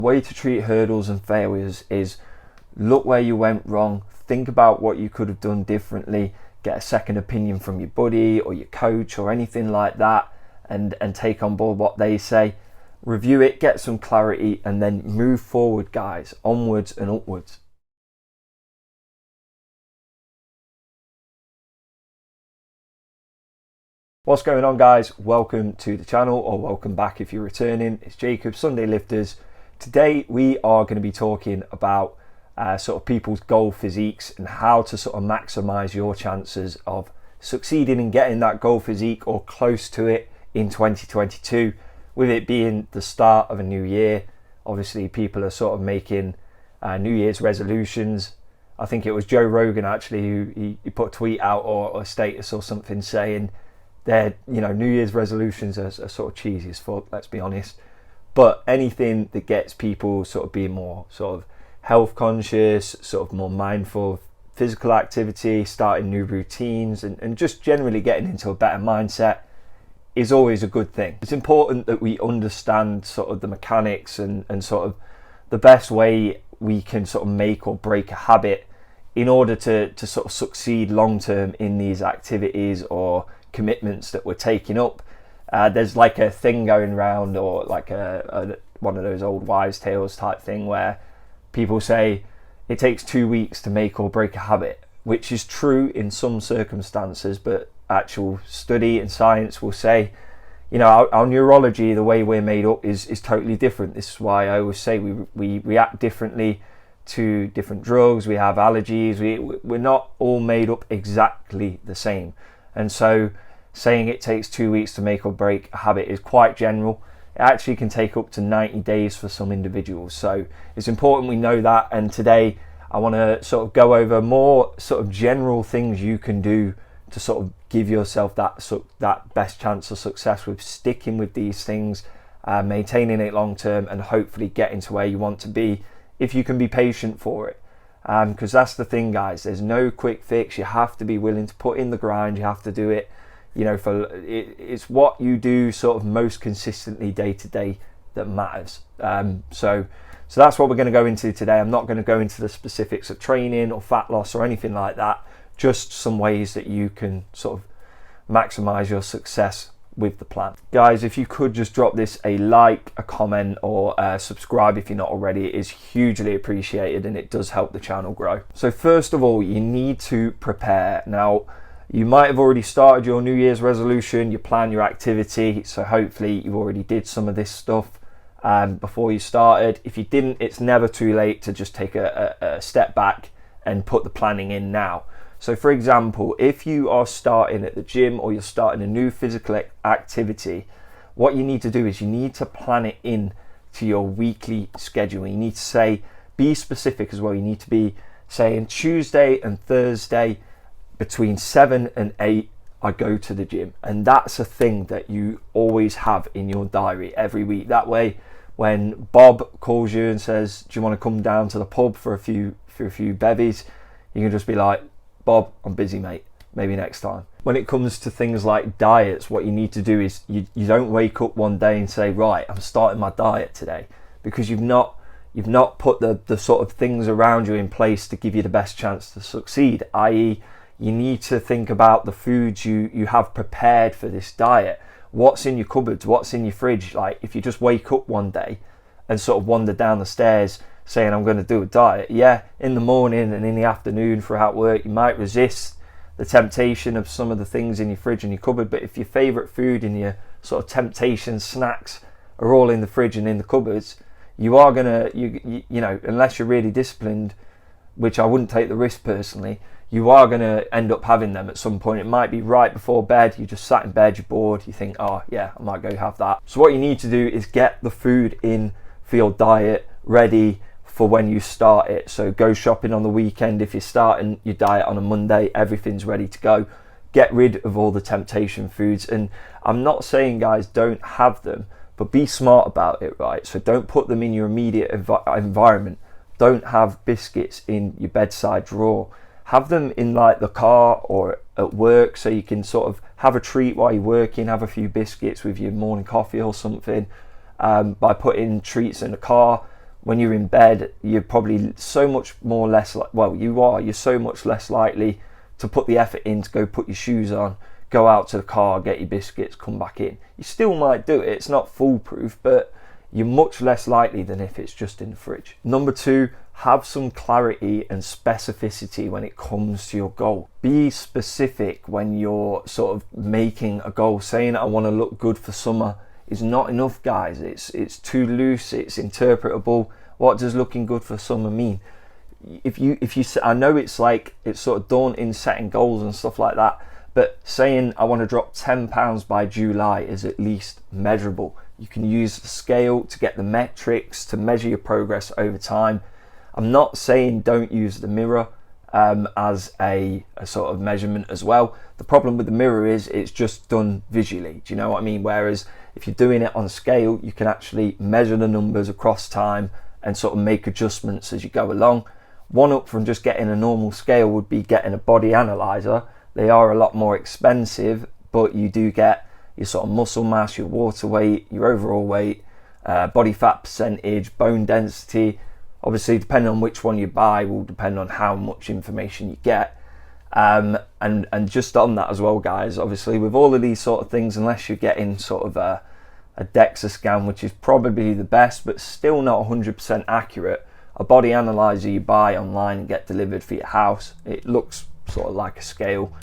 The way to treat hurdles and failures is look where you went wrong, think about what you could have done differently, get a second opinion from your buddy or your coach or anything like that, and take on board what they say. Review it, get some clarity, and then move forward, guys, onwards and upwards. What's going on, guys? Welcome to the channel, or welcome back if you're returning. It's Jacob, Sunday Lifters. Today we are going to be talking about sort of people's goal physiques and how to sort of maximize your chances of succeeding in getting that goal physique or close to it in 2022, with it being the start of a new year. Obviously people are sort of making New Year's resolutions. I think it was Joe Rogan actually who he put a tweet out or a status or something saying their New Year's resolutions are sort of cheesy as fuck, let's be honest. But anything that gets people sort of being more sort of health conscious, sort of more mindful of physical activity, starting new routines, and just generally getting into a better mindset is always a good thing. It's important that we understand sort of the mechanics and sort of the best way we can sort of make or break a habit in order to sort of succeed long term in these activities or commitments that we're taking up. There's like a thing going around, or like a one of those old wives' tales type thing, where people say it takes 2 weeks to make or break a habit, which is true in some circumstances, but actual study and science will say, our neurology, the way we're made up is totally different. This is why I always say we react differently to different drugs. We have allergies. We're not all made up exactly the same. And so saying it takes 2 weeks to make or break a habit is quite general. It actually can take up to 90 days for some individuals. So it's important we know that. And today I want to sort of go over more sort of general things you can do to sort of give yourself that best chance of success with sticking with these things, maintaining it long term, and hopefully getting to where you want to be if you can be patient for it. Because that's the thing, guys, there's no quick fix. You have to be willing to put in the grind. You have to do it, it's what you do sort of most consistently day to day that matters. So that's what we're going to go into today. I'm not going to go into the specifics of training or fat loss or anything like that, just some ways that you can sort of maximize your success with the plan. Guys, if you could just drop this a like, a comment, or subscribe if you're not already, it is hugely appreciated and it does help the channel grow. So first of all, you need to prepare. Now, you might have already started your New Year's resolution, you plan your activity, so hopefully you already did some of this stuff before you started. If you didn't, it's never too late to just take a step back and put the planning in now. So for example, if you are starting at the gym or you're starting a new physical activity, what you need to do is you need to plan it in to your weekly schedule. You need to be specific as well. You need to be saying Tuesday and Thursday between 7 and 8, I go to the gym. And that's a thing that you always have in your diary every week. That way, when Bob calls you and says, do you want to come down to the pub for a few bevies? You can just be like, Bob, I'm busy, mate, maybe next time. When it comes to things like diets, what you need to do is you don't wake up one day and say, right, I'm starting my diet today, because you've not put the sort of things around you in place to give you the best chance to succeed, i.e. you need to think about the foods you have prepared for this diet. What's in your cupboards, what's in your fridge? Like, if you just wake up one day and sort of wander down the stairs saying I'm going to do a diet, yeah, in the morning and in the afternoon throughout work, you might resist the temptation of some of the things in your fridge and your cupboard. But if your favorite food and your sort of temptation snacks are all in the fridge and in the cupboards, you are gonna, unless you're really disciplined, which I wouldn't take the risk personally, you are gonna end up having them at some point. It might be right before bed, you just sat in bed, you're bored, you think, oh yeah, I might go have that. So what you need to do is get the food in for your diet ready for when you start it. So go shopping on the weekend. If you're starting your diet on a Monday, everything's ready to go. Get rid of all the temptation foods. And I'm not saying, guys, don't have them, but be smart about it, right? So don't put them in your immediate environment. Don't have biscuits in your bedside drawer. Have them in like the car or at work, so you can sort of have a treat while you're working, have a few biscuits with your morning coffee or something. By putting treats in the car, when you're in bed, you're probably so much more less you're so much less likely to put the effort in to go put your shoes on, go out to the car, get your biscuits, come back in. You still might do it, it's not foolproof, but you're much less likely than if it's just in the fridge. Number 2, have some clarity and specificity when it comes to your goal. Be specific when you're sort of making a goal. Saying I want to look good for summer is not enough, guys. It's too loose, it's interpretable. What does looking good for summer mean? If you I know it's sort of daunting setting goals and stuff like that, but saying I want to drop 10 pounds by July is at least measurable. You can use the scale to get the metrics to measure your progress over time. I'm not saying don't use the mirror as a sort of measurement as well. The problem with the mirror is it's just done visually. Do you know what I mean? Whereas if you're doing it on scale, you can actually measure the numbers across time and sort of make adjustments as you go along. One up from just getting a normal scale would be getting a body analyzer. They are a lot more expensive, but you do get your sort of muscle mass, your water weight, your overall weight, body fat percentage, bone density. Obviously, depending on which one you buy will depend on how much information you get. And just on that as well, guys, obviously with all of these sort of things, unless you're getting sort of a DEXA scan, which is probably the best, but still not 100% accurate, a body analyzer you buy online and get delivered for your house, it looks sort of like a scale.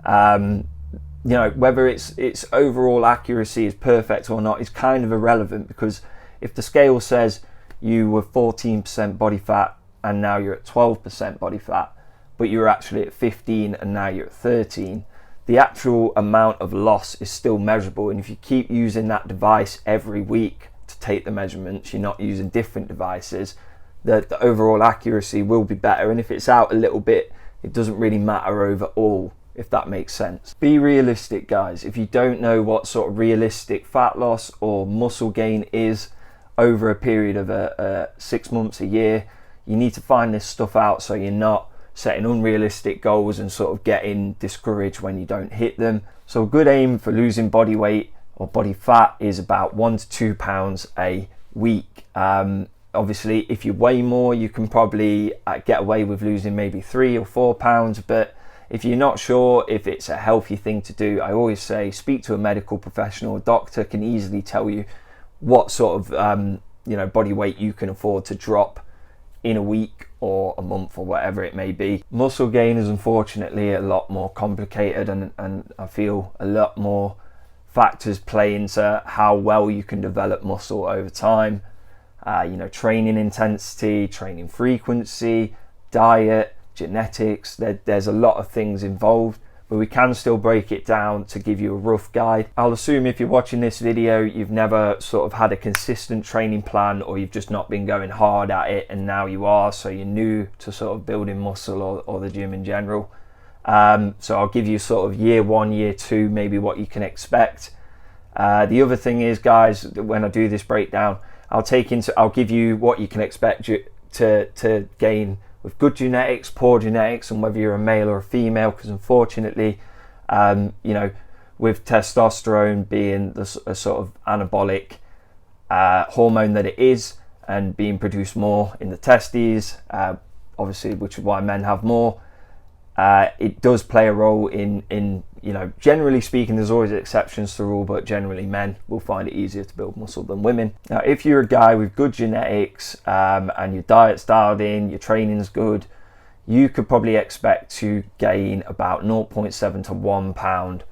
You know, whether its overall accuracy is perfect or not is kind of irrelevant, because if the scale says you were 14% body fat and now you're at 12% body fat, but you're actually at 15 and now you're at 13, the actual amount of loss is still measurable. And if you keep using that device every week to take the measurements, you're not using different devices, the overall accuracy will be better. And if it's out a little bit, it doesn't really matter overall, if that makes sense. Be realistic, guys. If you don't know what sort of realistic fat loss or muscle gain is over a period of 6 months, a year, you need to find this stuff out so you're not setting unrealistic goals and sort of getting discouraged when you don't hit them. So a good aim for losing body weight or body fat is about 1 to 2 pounds a week. Obviously, if you weigh more, you can probably get away with losing maybe 3 or 4 pounds, but if you're not sure if it's a healthy thing to do, I always say speak to a medical professional. A doctor can easily tell you what sort of body weight you can afford to drop in a week or a month or whatever it may be. Muscle gain is unfortunately a lot more complicated, and I feel a lot more factors play into how well you can develop muscle over time. Training intensity, training frequency, diet, genetics. There's a lot of things involved, but we can still break it down to give you a rough guide. I'll assume if you're watching this video, you've never sort of had a consistent training plan, or you've just not been going hard at it, and now you are, so you're new to sort of building muscle or the gym in general. So I'll give you sort of year 1, year 2, maybe what you can expect. The other thing is, guys, when I do this breakdown, I'll give you what you can expect to gain with good genetics, poor genetics, and whether you're a male or a female, because unfortunately, with testosterone being a sort of anabolic hormone that it is, and being produced more in the testes, obviously, which is why men have more, it does play a role in generally speaking, there's always exceptions to the rule, but generally men will find it easier to build muscle than women. Now, if you're a guy with good genetics and your diet's dialed in, your training's good, you could probably expect to gain about 0.7 to 1 pound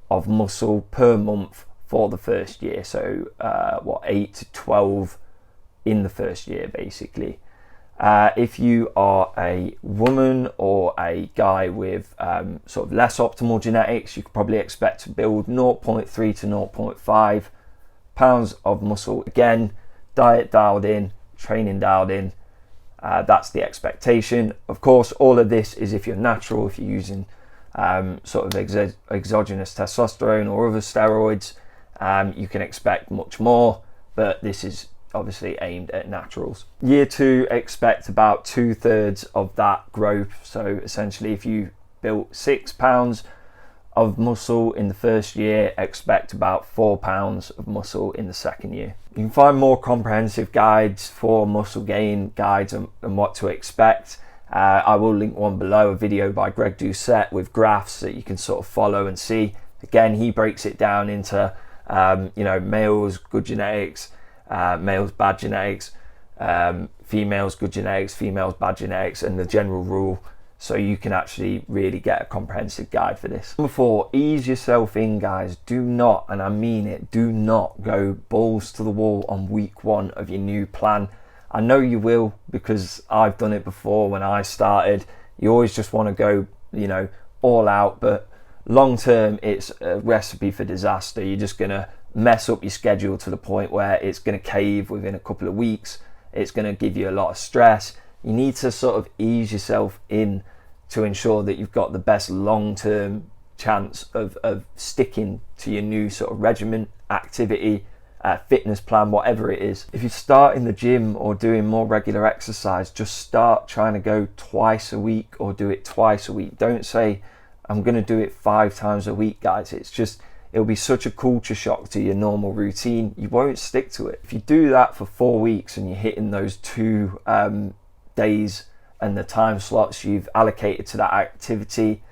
of muscle per month for the first year. So 8 to 12 in the first year, basically. If you are a woman or a guy with sort of less optimal genetics, you could probably expect to build 0.3 to 0.5 pounds of muscle. Again, diet dialed in, training dialed in, that's the expectation. Of course, all of this is if you're natural, if you're using sort of exogenous testosterone or other steroids, you can expect much more, but this is obviously aimed at naturals. Year 2, expect about 2/3 of that growth. So essentially, if you built 6 pounds of muscle in the first year, expect about 4 pounds of muscle in the second year. You can find more comprehensive guides for muscle gain, guides and what to expect. I will link one below, a video by Greg Doucette with graphs that you can sort of follow and see. Again, he breaks it down into males, good genetics, males, bad genetics, females, good genetics, females, bad genetics, and the general rule, so you can actually really get a comprehensive guide for this. Number 4, ease yourself in, guys. Do not, and I mean it, do not go balls to the wall on week 1 of your new plan. I know you will, because I've done it before when I started. You always just want to go, all out, but long term, it's a recipe for disaster. You're just going to mess up your schedule to the point where it's going to cave within a couple of weeks. It's going to give you a lot of stress. You need to sort of ease yourself in to ensure that you've got the best long-term chance of sticking to your new sort of regimen, activity, fitness plan, whatever it is. If you start in the gym or doing more regular exercise, just start trying to go twice a week or do it twice a week. Don't say, I'm going to do it 5 times a week, guys. It'll be such a culture shock to your normal routine. You won't stick to it. If you do that for 4 weeks and you're hitting those 2 days and the time slots you've allocated to that activity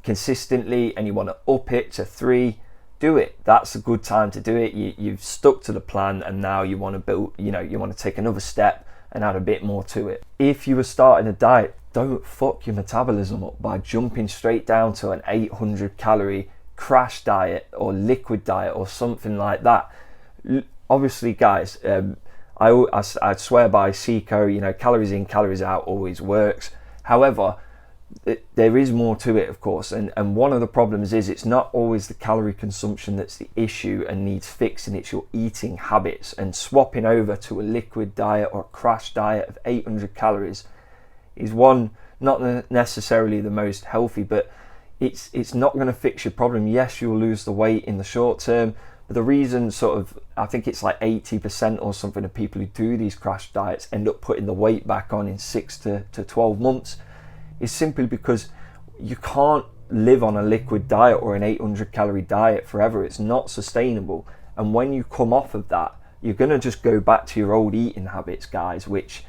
consistently, and you want to up it to 3, do it. That's a good time to do it. You've stuck to the plan, and now you want to build, you want to take another step and add a bit more to it. If you were starting a diet, don't fuck your metabolism up by jumping straight down to an 800 calorie crash diet or liquid diet or something like that. Obviously, guys, I swear by CICO, calories in, calories out always works. However, there is more to it, of course, and one of the problems is it's not always the calorie consumption that's the issue and needs fixing. It's your eating habits, and swapping over to a liquid diet or a crash diet of 800 calories is not necessarily the most healthy, but it's not going to fix your problem. Yes, you'll lose the weight in the short term, but the reason I think it's like 80% or something of people who do these crash diets end up putting the weight back on in 6 to 12 months is simply because you can't live on a liquid diet or an 800 calorie diet forever. It's not sustainable. And when you come off of that, you're going to just go back to your old eating habits, guys, which,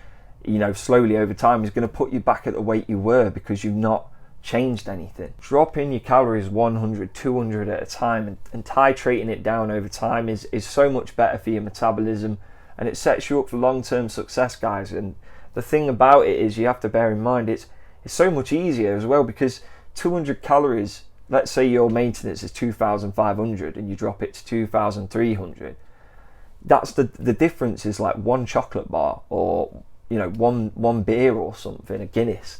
slowly over time is going to put you back at the weight you were because you've not changed anything. Dropping your calories 100, 200 at a time and titrating it down over time is so much better for your metabolism, and it sets you up for long-term success, guys. And the thing about it is you have to bear in mind it's so much easier as well, because 200 calories, let's say your maintenance is 2,500 and you drop it to 2,300, that's the difference is like 1 chocolate bar or one beer or something, a Guinness.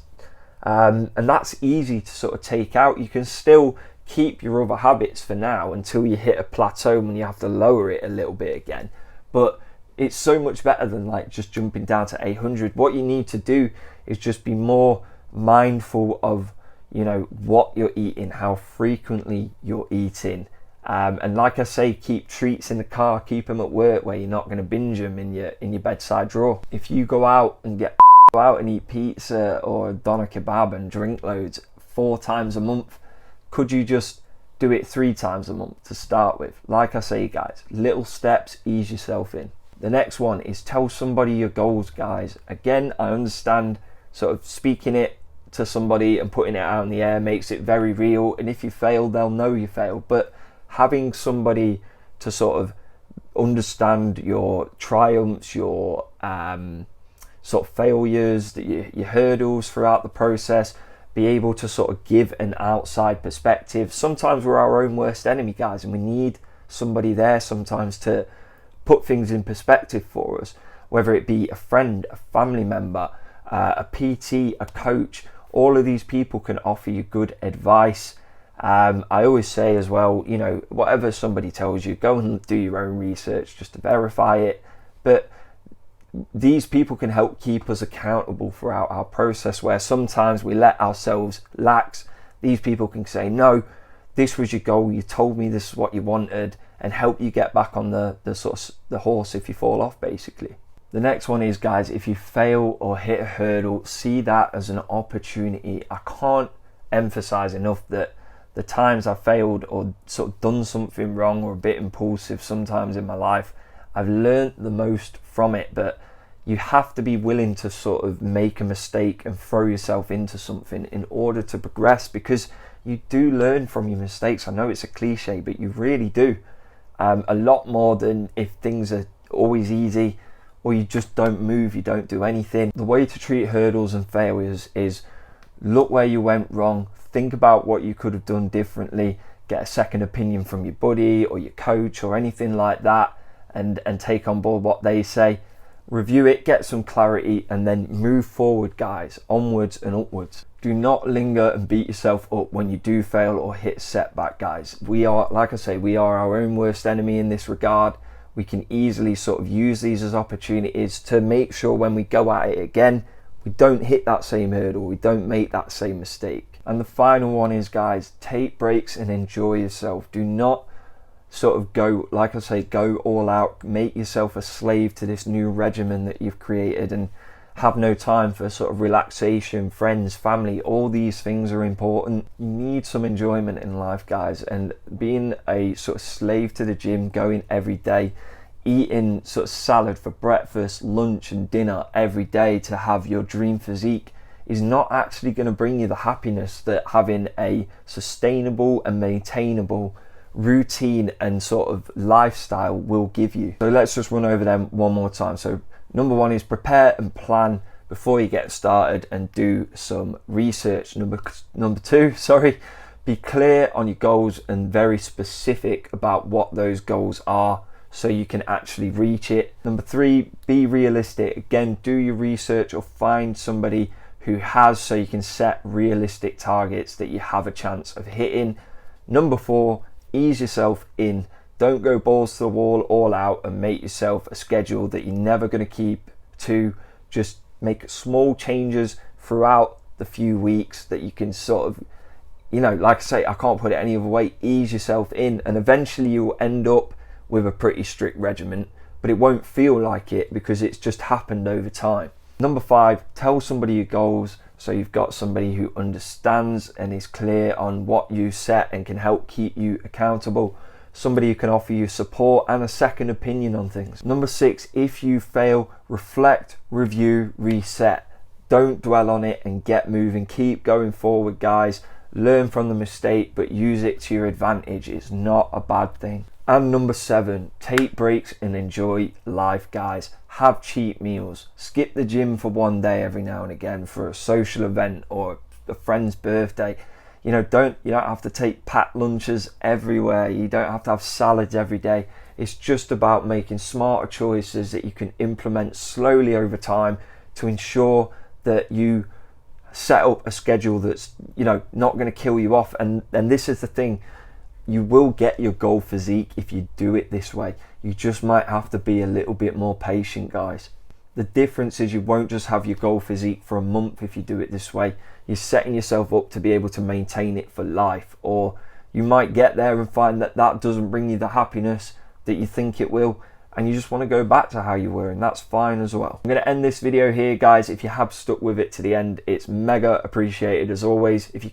And that's easy to sort of take out. You can still keep your other habits for now until you hit a plateau when you have to lower it a little bit again. But it's so much better than like just jumping down to 800. What you need to do is just be more mindful of, what you're eating, how frequently you're eating. And like I say, keep treats in the car, keep them at work where you're not going to binge them in your bedside drawer. If you go out and eat pizza or doner kebab and drink loads 4 times a month, could you just do it 3 times a month to start with? Like I say, guys, little steps, ease yourself in. The next one is tell somebody your goals, guys. Again, I understand sort of speaking it to somebody and putting it out in the air makes it very real, and if you fail, they'll know you failed. But having somebody to sort of understand your triumphs, your sort of failures, your hurdles throughout the process, be able to sort of give an outside perspective. Sometimes we're our own worst enemy, guys, and we need somebody there sometimes to put things in perspective for us, whether it be a friend, a family member, a PT, a coach. All of these people can offer you good advice. I always say as well, whatever somebody tells you, go and do your own research just to verify it. But these people can help keep us accountable throughout our process, where sometimes we let ourselves lax. These people can say, no, this was your goal, you told me this is what you wanted, and help you get back on the horse if you fall off, basically. The next one is, guys, if you fail or hit a hurdle, see that as an opportunity. I can't emphasize enough that the times I've failed or sort of done something wrong or a bit impulsive sometimes in my life, I've learned the most from it. But you have to be willing to sort of make a mistake and throw yourself into something in order to progress, because you do learn from your mistakes. I know it's a cliche, but you really do. A lot more than if things are always easy or you just don't move, you don't do anything. The way to treat hurdles and failures is look where you went wrong, think about what you could have done differently, get a second opinion from your buddy or your coach or anything like that, and take on board what they say. Review it, get some clarity, and then move forward, guys, onwards and upwards. Do not linger and beat yourself up when you do fail or hit a setback, guys. We are, like I say, we are our own worst enemy in this regard. We can easily sort of use these as opportunities to make sure when we go at it again, we don't hit that same hurdle, we don't make that same mistake. And the final one is, guys, take breaks and enjoy yourself. Do not sort of go, like I say, go all out, make yourself a slave to this new regimen that you've created and have no time for sort of relaxation, friends, family. All these things are important. You need some enjoyment in life, guys, and being a sort of slave to the gym, going every day, eating sort of salad for breakfast, lunch and dinner every day to have your dream physique is not actually going to bring you the happiness that having a sustainable and maintainable routine and sort of lifestyle will give you. So let's just run over them one more time. So number one is prepare and plan before you get started and do some research. Number two, be clear on your goals and very specific about what those goals are so you can actually reach it. Number three, be realistic. Again, do your research or find somebody who has, so you can set realistic targets that you have a chance of hitting. Number four, ease yourself in. Don't go balls to the wall all out and make yourself a schedule that you're never going to keep to. Just make small changes throughout the few weeks that you can sort of, like I say, I can't put it any other way, ease yourself in, and eventually you'll end up with a pretty strict regimen, but it won't feel like it because it's just happened over time. Number five, tell somebody your goals so you've got somebody who understands and is clear on what you set and can help keep you accountable. Somebody who can offer you support and a second opinion on things. Number six, if you fail, reflect, review, reset. Don't dwell on it and get moving. Keep going forward, guys. Learn from the mistake, but use it to your advantage. It's not a bad thing. And number seven, take breaks and enjoy life, guys. Have cheat meals. Skip the gym for one day every now and again for a social event or a friend's birthday. You don't have to take packed lunches everywhere. You don't have to have salads every day. It's just about making smarter choices that you can implement slowly over time to ensure that you set up a schedule that's, not going to kill you off. And this is the thing. You will get your goal physique if you do it this way. You just might have to be a little bit more patient, guys. The difference is you won't just have your goal physique for a month if you do it this way. You're setting yourself up to be able to maintain it for life, or you might get there and find that doesn't bring you the happiness that you think it will, and you just want to go back to how you were, and that's fine as well. I'm going to end this video here, guys. If you have stuck with it to the end, it's mega appreciated as always. If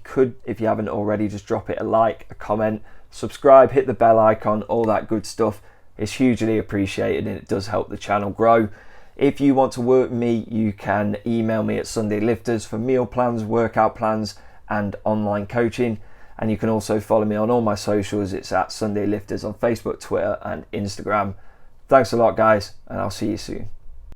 you haven't already, just drop it a like, a comment, subscribe, hit the bell icon, all that good stuff. It's hugely appreciated and it does help the channel grow. If you want to work with me, you can email me at Sunday Lifters for meal plans, workout plans and online coaching. And you can also follow me on all my socials. It's at Sunday Lifters on Facebook, Twitter and Instagram. Thanks a lot, guys, and I'll see you soon.